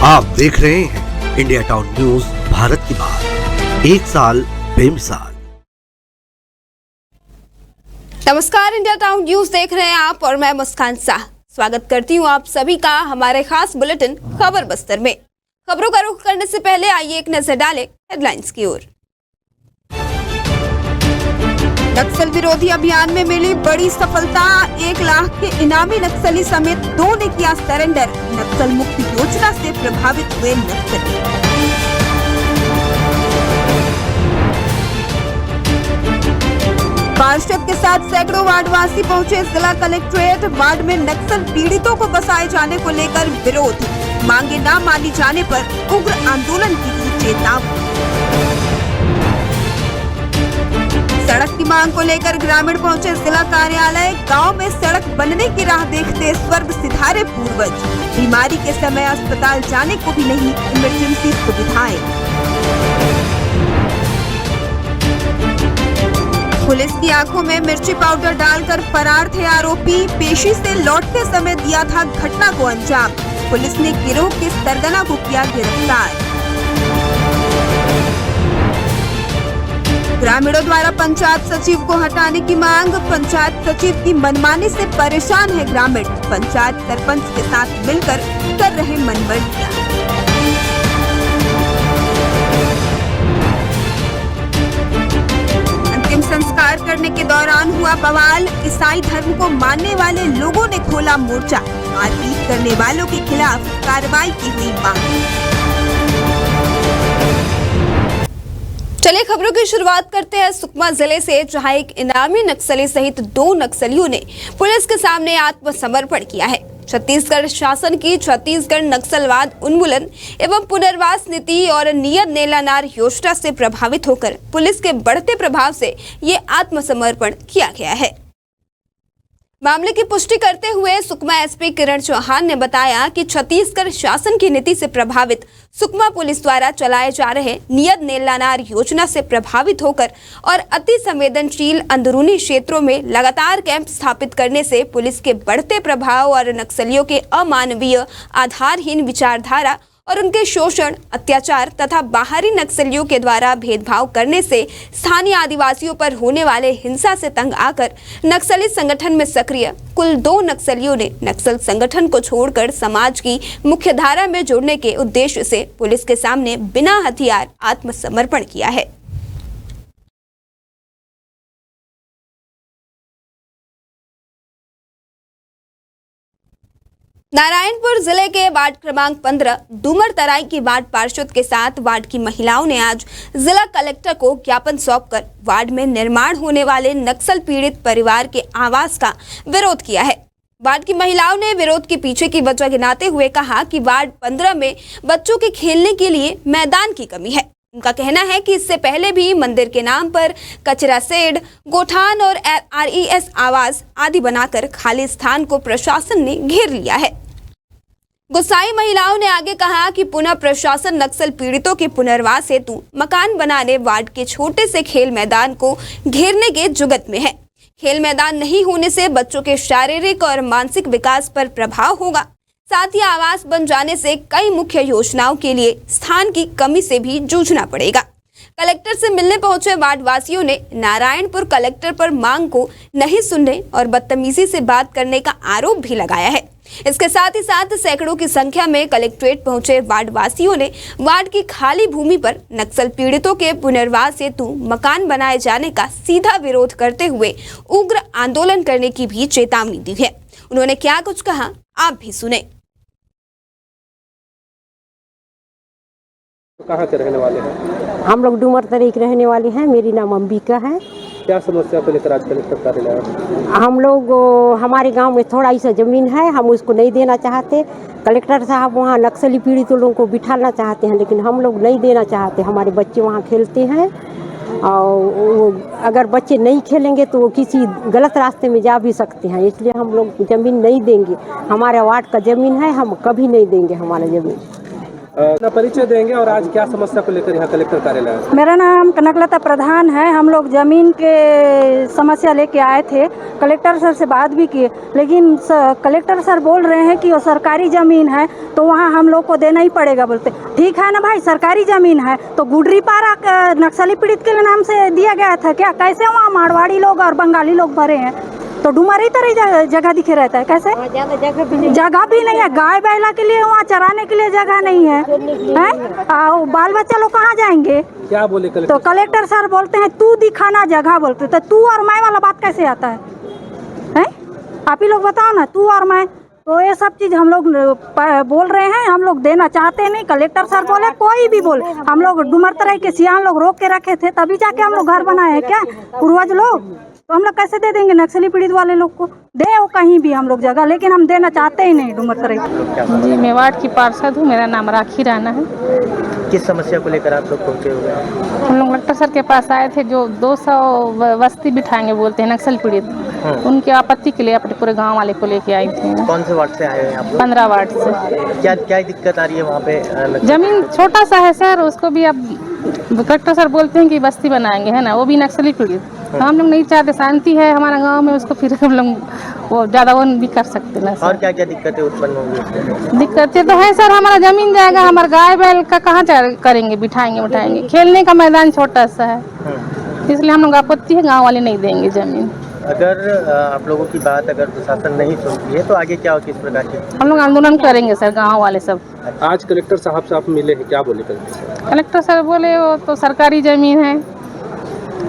आप देख रहे हैं इंडिया टाउन न्यूज, भारत की बात, एक साल बेमिसाल। नमस्कार, इंडिया टाउन न्यूज देख रहे हैं आप और मैं मुस्कान शाह। स्वागत करती हूं आप सभी का हमारे खास बुलेटिन खबर बस्तर में। खबरों का रुख करने से पहले आइए एक नजर डालें हेडलाइंस की ओर। नक्सल विरोधी अभियान में मिली बड़ी सफलता, 1 लाख के इनामी नक्सली समेत 2 ने किया सरेंडर। नक्सल मुक्त योजना से प्रभावित हुए नक्सली। पार्षद के साथ सैकड़ों वार्डवासी पहुंचे जिला कलेक्ट्रेट। वार्ड में नक्सल पीड़ितों को बसाए जाने को लेकर विरोध, मांगे न मानी जाने पर उग्र आंदोलन की दी चेतावनी। सड़क की मांग को लेकर ग्रामीण पहुंचे जिला कार्यालय। गांव में सड़क बनने की राह देखते स्वर्ग सिधारे पूर्वज। बीमारी के समय अस्पताल जाने को भी नहीं इमरजेंसी सुविधाएं। पुलिस की आंखों में मिर्ची पाउडर डालकर फरार थे आरोपी। पेशी से लौटते समय दिया था घटना को अंजाम। पुलिस ने गिरोह के सरगना को किया गिरफ्तार। ग्रामीणों द्वारा पंचायत सचिव को हटाने की मांग। पंचायत सचिव की मनमानी से परेशान है ग्रामीण। पंचायत सरपंच के साथ मिलकर कर रहे मनमर्जियां। अंतिम संस्कार करने के दौरान हुआ बवाल। ईसाई धर्म को मानने वाले लोगों ने खोला मोर्चा। मारपीट करने वालों के खिलाफ कार्रवाई की हुई मांग। चलिए खबरों की शुरुआत करते हैं सुकमा जिले से, जहां एक इनामी नक्सली सहित 2 नक्सलियों ने पुलिस के सामने आत्मसमर्पण किया है। छत्तीसगढ़ शासन की छत्तीसगढ़ नक्सलवाद उन्मूलन एवं पुनर्वास नीति और नियत नेलानार योजना से प्रभावित होकर पुलिस के बढ़ते प्रभाव से ये आत्मसमर्पण किया गया है। मामले की पुष्टि करते हुए सुकमा एसपी किरण चौहान ने बताया कि छत्तीसगढ़ शासन की नीति से प्रभावित सुकमा पुलिस द्वारा चलाए जा रहे नियत नेलानार योजना से प्रभावित होकर और अति संवेदनशील अंदरूनी क्षेत्रों में लगातार कैंप स्थापित करने से पुलिस के बढ़ते प्रभाव और नक्सलियों के अमानवीय आधारहीन विचारधारा और उनके शोषण, अत्याचार तथा बाहरी नक्सलियों के द्वारा भेदभाव करने से स्थानीय आदिवासियों पर होने वाले हिंसा से तंग आकर नक्सली संगठन में सक्रिय कुल 2 नक्सलियों ने नक्सल संगठन को छोड़कर समाज की मुख्य धारा में जुड़ने के उद्देश्य से पुलिस के सामने बिना हथियार आत्मसमर्पण किया है। नारायणपुर जिले के वार्ड क्रमांक 15 डूमर तराई की वार्ड पार्षद के साथ वार्ड की महिलाओं ने आज जिला कलेक्टर को ज्ञापन सौंपकर वार्ड में निर्माण होने वाले नक्सल पीड़ित परिवार के आवास का विरोध किया है। वार्ड की महिलाओं ने विरोध के पीछे की वजह गिनाते हुए कहा कि वार्ड 15 में बच्चों के खेलने के लिए मैदान की कमी है। उनका कहना है कि इससे पहले भी मंदिर के नाम पर कचरा शेड, गोठान और RES आवास आदि बनाकर खाली स्थान को प्रशासन ने घेर लिया है। गुस्साई महिलाओं ने आगे कहा कि पुनः प्रशासन नक्सल पीड़ितों के पुनर्वास हेतु मकान बनाने वार्ड के छोटे से खेल मैदान को घेरने के जुगत में है। खेल मैदान नहीं होने से बच्चों के शारीरिक और मानसिक विकास पर प्रभाव होगा। साथ ही आवास बन जाने से कई मुख्य योजनाओं के लिए स्थान की कमी से भी जूझना पड़ेगा। कलेक्टर से मिलने पहुंचे वार्डवासियों ने नारायणपुर कलेक्टर पर मांग को नहीं सुनने और बदतमीजी से बात करने का आरोप भी लगाया है। इसके साथ ही साथ सैकड़ों की संख्या में कलेक्ट्रेट पहुंचे वार्डवासियों ने वार्ड की खाली भूमि पर नक्सल पीड़ितों के पुनर्वास हेतु मकान बनाए जाने का सीधा विरोध करते हुए उग्र आंदोलन करने की भी चेतावनी दी है। उन्होंने क्या कुछ कहा, आप भी सुने। कहाँ के रहने वाले हैं? हम लोग डूमर तराई के रहने वाले हैं। मेरी नाम अंबिका है। क्या समस्या को लेकर आज कलेक्टर कार्यालय आए? हम लोग हमारे गांव में थोड़ा सा ज़मीन है, हम उसको नहीं देना चाहते। कलेक्टर साहब वहाँ नक्सली पीड़ितों लोगों को बिठाना चाहते हैं, लेकिन हम लोग नहीं देना चाहते। हमारे बच्चे वहाँ खेलते हैं और अगर बच्चे नहीं खेलेंगे तो वो किसी गलत रास्ते में जा भी सकते हैं, इसलिए हम लोग ज़मीन नहीं देंगे। हमारे वार्ड का ज़मीन है, हम कभी नहीं देंगे हमारा ज़मीन। अपना परिचय देंगे और आज क्या समस्या को लेकर यहाँ कलेक्टर कार्यालय आए? मेरा नाम कनकलता प्रधान है। हम लोग ज़मीन के समस्या लेके आए थे, कलेक्टर सर से बात भी किए, लेकिन कलेक्टर सर बोल रहे हैं कि वो सरकारी ज़मीन है तो वहाँ हम लोग को देना ही पड़ेगा। बोलते ठीक है ना भाई, सरकारी ज़मीन है तो गुडरी पारा नक्सली पीड़ित के नाम से दिया गया था क्या? कैसे वहाँ मारवाड़ी लोग और बंगाली लोग भरे हैं तो डुमरी तरह जगह दिखे रहता है कैसे? जगह भी नहीं है, गाय बैला के लिए वहाँ चराने के लिए जगह नहीं है, हैं? बाल बच्चा लोग कहाँ जाएंगे? क्या बोले कलेक्टर? तो कलेक्टर सर बोलते हैं तू दिखाना जगह, बोलते तो तू और मैं वाला बात कैसे आता है? हैं? आप ही लोग बताओ ना, तू और मैं। तो ये सब चीज हम लोग बोल रहे हैं, हम लोग देना चाहते नहीं। कलेक्टर सर बोले, कोई भी बोले, हम लोग डुमर तरह के सियान लोग रोक के रखे थे तभी जाके हम लोग घर बनाए हैं क्या पूर्वज लोग? तो हम लोग कैसे दे देंगे नक्सली पीड़ित वाले लोग को? दे वो कहीं भी हम लोग जगह, लेकिन हम देना चाहते ही नहीं डुमर तरह। जी, मैं वार्ड की पार्षद हूँ, मेरा नाम राखी राणा है। किस समस्या को लेकर आप लोग पहुँचे हुए हैं? हम लोग कलेक्टर सर के पास आए थे, जो 200 बस्ती बिठाएंगे बोलते हैं नक्सल पीड़ित, उनकी आपत्ति के लिए अपने पूरे गांव वाले को लेके आई थी। कौन से वार्ड से आए हैं आप लोग? 15 वार्ड से। क्या क्या दिक्कत आ रही है वहाँ पे? जमीन छोटा सा है सर, उसको भी अब कलेक्टर सर बोलते हैं कि बस्ती बनाएंगे, है ना, वो भी नक्सली पीड़ित। हम लोग नहीं चाहते, शांति है हमारा गांव में, उसको फिर हम लोग वो ज़्यादा वो भी कर सकते ना सर। और क्या क्या दिक्कतें उत्पन्न होंगी? दिक्कतें तो है सर, हमारा जमीन जाएगा, हमारे गाय बैल का कहाँ करेंगे, बिठाएंगे, खेलने का मैदान छोटा सा है, इसलिए हम लोग आपत्ति है, गाँव वाले नहीं देंगे जमीन। अगर आप लोगों की बात अगर प्रशासन नहीं सुनती है तो आगे क्या हो, किस प्रकार की? हम लोग आंदोलन करेंगे सर, गांव वाले सब। आज कलेक्टर साहब से आप मिले हैं, क्या बोले कलेक्टर? कलेक्टर सर बोले वो तो सरकारी जमीन है,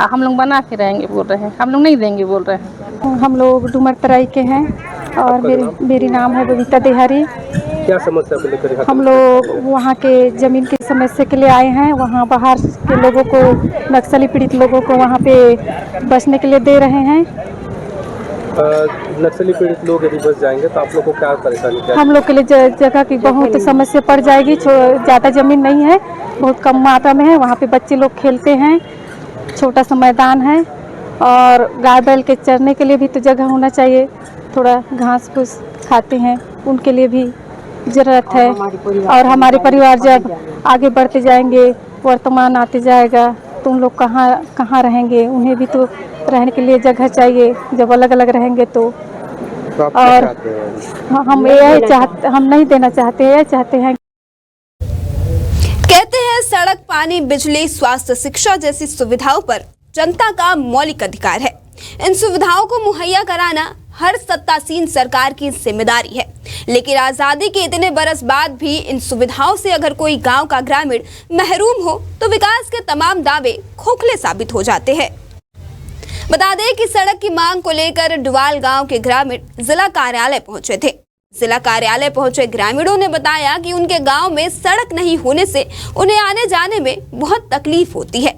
हम लोग बना के रहेंगे बोल रहे हैं, हम लोग नहीं देंगे बोल रहे हैं। हम लोग डुमर तराई के हैं और मेरी नाम है बबीता देहारी। क्या समस्या को लेकर यहाँ? हम लोग वहाँ के ज़मीन की समस्या के लिए आए हैं। वहाँ बाहर के लोगों को, नक्सली पीड़ित लोगों को वहाँ पे बसने के लिए दे रहे हैं। नक्सली पीड़ित लोग यदि बस जाएंगे तो आप लोग को क्या परेशानी? क्या हम लोग के लिए जगह की बहुत समस्या पड़ जाएगी। ज़्यादा ज़मीन नहीं है, बहुत कम मात्रा में है। वहाँ पे बच्चे लोग खेलते हैं, छोटा सा मैदान है, और गाय बैल के चरने के लिए भी तो जगह होना चाहिए। थोड़ा घास फूस खाते हैं, उनके लिए भी ज़रूरत है। और हमारे परिवार जब आगे बढ़ते जाएंगे, वर्तमान आते जाएगा, तो उन लोग कहाँ रहेंगे? उन्हें भी तो रहने के लिए जगह चाहिए जब अलग अलग रहेंगे तो। और हम नहीं देना चाहते हैं, चाहते हैं। कहते हैं सड़क, पानी, बिजली, स्वास्थ्य, शिक्षा जैसी सुविधाओं पर जनता का मौलिक अधिकार है। इन सुविधाओं को मुहैया कराना हर सत्तासीन सरकार की जिम्मेदारी है, लेकिन आजादी के इतने बरस बाद भी इन सुविधाओं से अगर कोई गांव का ग्रामीण महरूम हो तो विकास के तमाम दावे खोखले साबित हो जाते हैं। बता दें कि सड़क की मांग को लेकर डुवाल गांव के ग्रामीण जिला कार्यालय पहुंचे थे। जिला कार्यालय पहुंचे ग्रामीणों ने बताया कि उनके गांव में सड़क नहीं होने से उन्हें आने जाने में बहुत तकलीफ होती है।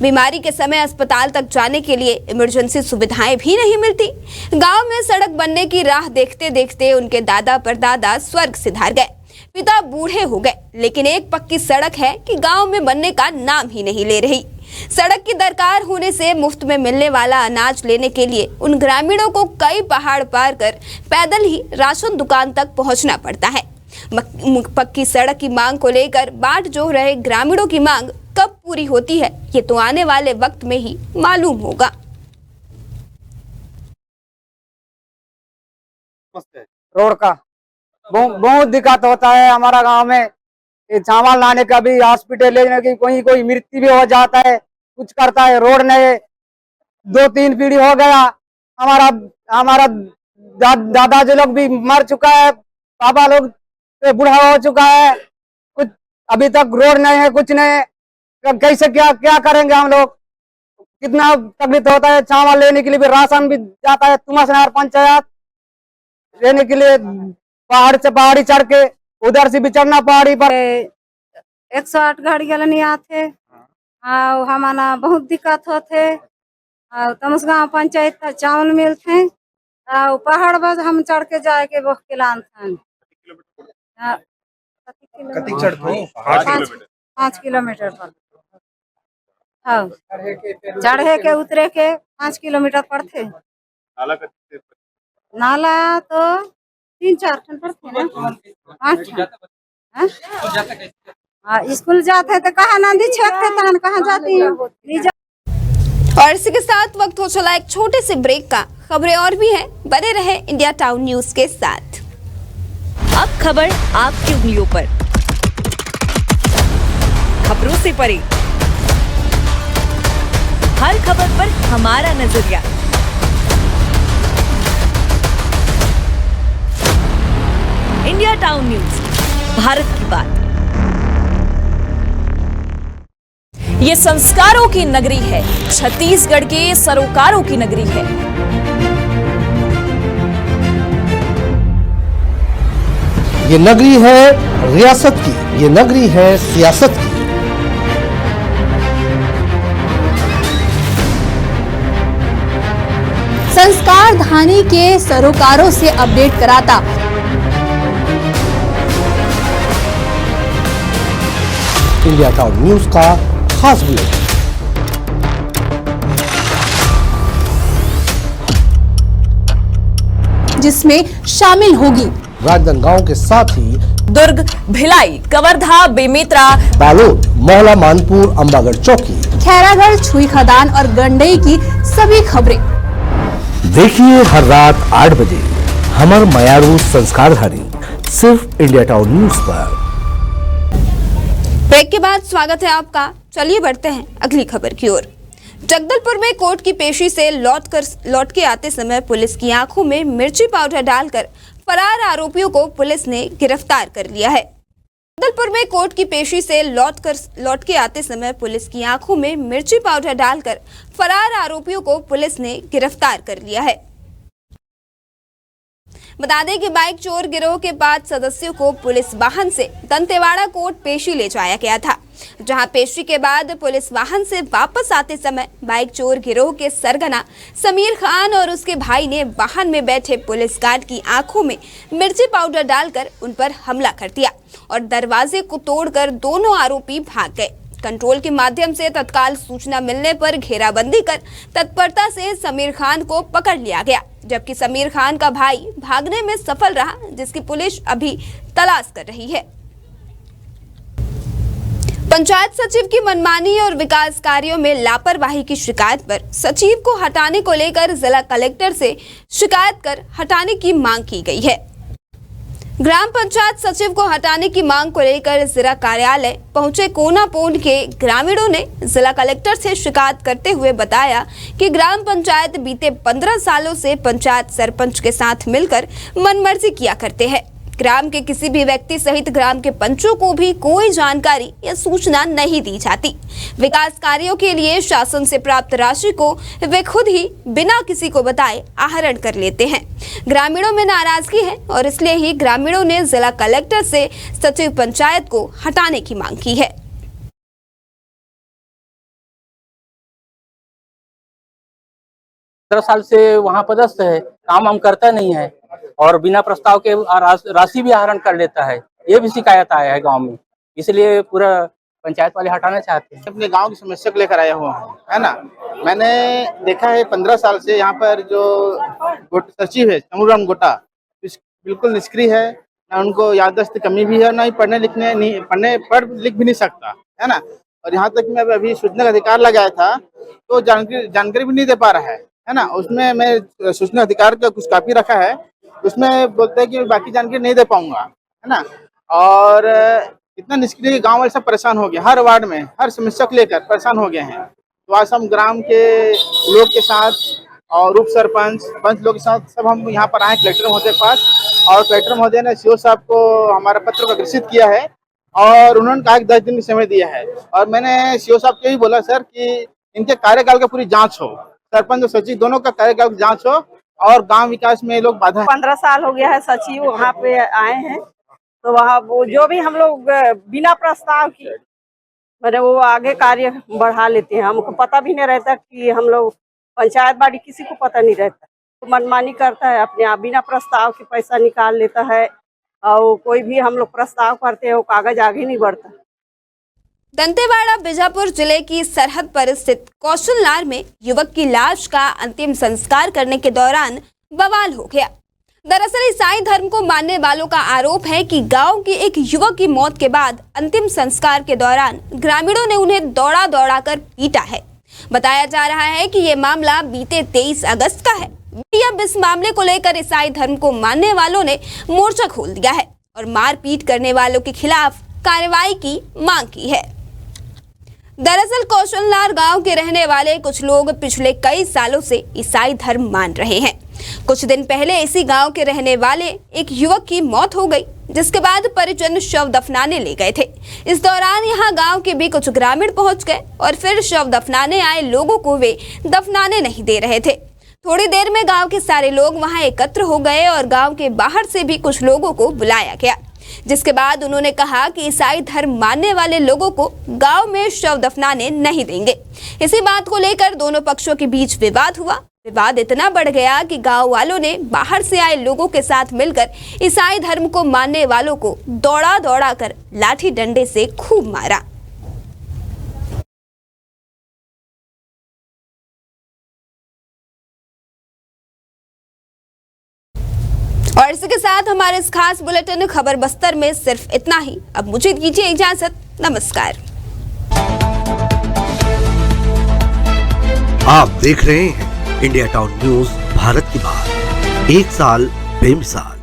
बीमारी के समय अस्पताल तक जाने के लिए इमरजेंसी सुविधाएं भी नहीं मिलती। गांव में सड़क बनने की राह देखते देखते उनके दादा परदादा स्वर्ग सिधार गए, पिता बूढ़े हो गए, लेकिन एक पक्की सड़क है कि गांव में बनने का नाम ही नहीं ले रही। सड़क की दरकार होने से मुफ्त में मिलने वाला अनाज लेने के लिए उन ग्रामीणों को कई पहाड़ पार कर पैदल ही राशन दुकान तक पहुंचना पड़ता है। पक्की सड़क की मांग को लेकर बाट जोह रहे ग्रामीणों की मांग कब पूरी होती है, ये तो आने वाले वक्त में ही मालूम होगा। रोड का बहुत दिक्कत होता है हमारा गांव में। चावल लाने का भी, हॉस्पिटल लेने की, कोई मृत्यु भी हो जाता है, कुछ करता है। रोड ने 2-3 पीढ़ी हो गया, हमारा दादाजी लोग भी मर चुका है, पापा लोग बूढ़ा हो चुका है, कुछ अभी तक रोड नहीं है, कुछ नहीं। कैसे क्या करेंगे हम लोग? कितना तकलीफ होता है। चावल लेने के लिए भी, राशन भी जाता है तुमसनहर पंचायत लेने के लिए, पहाड़ी चढ़ के उधर से भी चढ़ना पहाड़ी पर। 108 गाड़ी नहीं आते, हमारा बहुत दिक्कत होते। तमसगांव पंचायत चावल मिलते, पहाड़ बस हम चढ़ के जाए के वो किलान 5 किलोमीटर पर। हाँ, चढ़े के उतरे के 5 किलोमीटर पड़ते। नाला तो 3-4 ठन पड़ते ना, 5 ठन। स्कूल जाते हैं तो कहाँ नदी छेकते हैं, कहाँ जाती हैं। और इसी के साथ वक्त हो चला एक छोटे से ब्रेक का। खबरें और भी हैं, बने रहे इंडिया टाउन न्यूज के साथ। अब खबर आपकी उंगलियों पर, खबरों से परे, हर खबर पर हमारा नजरिया। इंडिया टाउन न्यूज, भारत की बात। ये संस्कारों की नगरी है, छत्तीसगढ़ के सरोकारों की नगरी है। ये नगरी है रियासत की, ये नगरी है सियासत की। संस्कार धानी के सरोकारों से अपडेट कराता इंडिया टाउन न्यूज का खास बुलेटिन। जिसमें शामिल होगी राजनांदगांव के साथ ही दुर्ग, भिलाई, कवर्धा, बेमेतरा, बालोद, मोहला, मानपुर, अंबागढ़ चौकी, खैरागढ़, छुई खदान और गंडई की सभी खबरें देखिए हर रात 8 बजे हमर मयारू संस्कारधारी, सिर्फ इंडिया टाउन न्यूज पर। ब्रेक के बाद स्वागत है आपका। चलिए बढ़ते हैं अगली खबर की ओर। जगदलपुर में कोर्ट की पेशी से लौट के आते समय पुलिस की आंखों में मिर्ची पाउडर डालकर फरार आरोपियों को पुलिस ने गिरफ्तार कर लिया है। जगदलपुर में कोर्ट की पेशी से लौट के आते समय पुलिस की आंखों में मिर्ची पाउडर डालकर फरार आरोपियों को पुलिस ने गिरफ्तार कर लिया है। बता दें कि बाइक चोर गिरोह के 5 सदस्यों को पुलिस वाहन से दंतेवाड़ा कोर्ट पेशी ले जाया गया था, जहां पेशी के बाद पुलिस वाहन से वापस आते समय बाइक चोर गिरोह के सरगना समीर खान और उसके भाई ने वाहन में बैठे पुलिस गार्ड की आंखों में मिर्ची पाउडर डालकर उन पर हमला कर दिया और दरवाजे को तोड़कर दोनों आरोपी भाग गए। कंट्रोल के माध्यम से तत्काल सूचना मिलने पर घेराबंदी कर तत्परता से समीर खान को पकड़ लिया गया, जबकि समीर खान का भाई भागने में सफल रहा, जिसकी पुलिस अभी तलाश कर रही है। पंचायत सचिव की मनमानी और विकास कार्यों में लापरवाही की शिकायत पर सचिव को हटाने को लेकर जिला कलेक्टर से शिकायत कर हटाने की मांग की गई है। ग्राम पंचायत सचिव को हटाने की मांग को लेकर जिला कार्यालय पहुंचे कोनापोंड के ग्रामीणों ने जिला कलेक्टर से शिकायत करते हुए बताया कि ग्राम पंचायत बीते 15 सालों से पंचायत सरपंच के साथ मिलकर मनमर्जी किया करते हैं। ग्राम के किसी भी व्यक्ति सहित ग्राम के पंचों को भी कोई जानकारी या सूचना नहीं दी जाती। विकास कार्यों के लिए शासन से प्राप्त राशि को वे खुद ही बिना किसी को बताए आहरण कर लेते हैं। ग्रामीणों में नाराजगी है और इसलिए ही ग्रामीणों ने जिला कलेक्टर से सचिव पंचायत को हटाने की मांग की है। 15 साल से वहाँ पदस्थ है, काम हम करता नहीं है और बिना प्रस्ताव के राशि भी आहरण कर लेता है। ये भी शिकायत आया है गांव में, इसलिए पूरा पंचायत वाले हटाना चाहते हैं। अपने गांव की समस्या को लेकर आया हुआ हूँ, है ना। मैंने देखा है 15 साल से यहाँ पर जो सचिव है चमुराम गोटा बिल्कुल निष्क्रिय है, ना उनको याददाश्त की कमी भी है, ना ही पढ़ लिख भी नहीं सकता, है ना। और यहाँ तक मैं अभी सूचना का अधिकार लगाया था तो जानकारी भी नहीं दे पा रहा है ना। उसमें मैं सूचना अधिकार का कुछ कॉपी रखा है, उसमें बोलते हैं कि बाकी जानकारी नहीं दे पाऊंगा, है ना। और इतना निष्क्रिय गांव वाले सब परेशान हो गए, हर वार्ड में हर समस्या को लेकर परेशान हो गए हैं। तो आज हम ग्राम के लोग के साथ और उप सरपंच पंच लोग के साथ सब हम यहाँ पर आए कलेक्टर महोदय के पास, और कलेक्टर महोदय ने सीओ साहब को हमारा पत्र को अग्रेसित किया है और उन्होंने कहा कि 10 दिन का समय दिया है। और मैंने सीओ साहब को यही बोला सर कि इनके कार्यकाल का पूरी जाँच हो, सरपंच और सचिव दोनों का कार्यकाल की जाँच हो और गांव विकास में लोग बाधा। 15 साल हो गया है सचिव वहाँ पे आए हैं, तो वहाँ वो जो भी हम लोग बिना प्रस्ताव की मैंने वो आगे कार्य बढ़ा लेते हैं। हमको पता भी नहीं रहता कि हम लोग पंचायत बाड़ी किसी को पता नहीं रहता, तो मनमानी करता है अपने आप, बिना प्रस्ताव के पैसा निकाल लेता है और कोई भी हम लोग प्रस्ताव करते हैं वो कागज आगे नहीं बढ़ता। दंतेवाड़ा बीजापुर जिले की सरहद पर स्थित कौशलनार में युवक की लाश का अंतिम संस्कार करने के दौरान बवाल हो गया। दरअसल ईसाई धर्म को मानने वालों का आरोप है कि गांव की एक युवक की मौत के बाद अंतिम संस्कार के दौरान ग्रामीणों ने उन्हें दौड़ा दौड़ा कर पीटा है। बताया जा रहा है कि ये मामला बीते 23 अगस्त का है। अब इस मामले को लेकर ईसाई धर्म को मानने वालों ने मोर्चा खोल दिया है और मारपीट करने वालों के खिलाफ कार्रवाई की मांग की है। दरअसल कौशलनार गांव के रहने वाले कुछ लोग पिछले कई सालों से ईसाई धर्म मान रहे हैं। कुछ दिन पहले इसी गांव के रहने वाले एक युवक की मौत हो गई, जिसके बाद परिजन शव दफनाने ले गए थे। इस दौरान यहां गांव के भी कुछ ग्रामीण पहुंच गए और फिर शव दफनाने आए लोगों को वे दफनाने नहीं दे रहे थे। थोड़ी देर में गांव के सारे लोग वहां एकत्र हो गए और गांव के बाहर से भी कुछ लोगों को बुलाया गया, जिसके बाद उन्होंने कहा कि ईसाई धर्म मानने वाले लोगों को गांव में शव दफनाने नहीं देंगे। इसी बात को लेकर दोनों पक्षों के बीच विवाद हुआ। विवाद इतना बढ़ गया कि गांव वालों ने बाहर से आए लोगों के साथ मिलकर ईसाई धर्म को मानने वालों को दौड़ा दौड़ा कर लाठी डंडे से खूब मारा। और इसी के साथ हमारे इस खास बुलेटिन खबर बस्तर में सिर्फ इतना ही। अब मुझे दीजिए इजाजत। नमस्कार। आप देख रहे हैं इंडिया टाउन न्यूज, भारत की बात, एक साल बेमिसाल।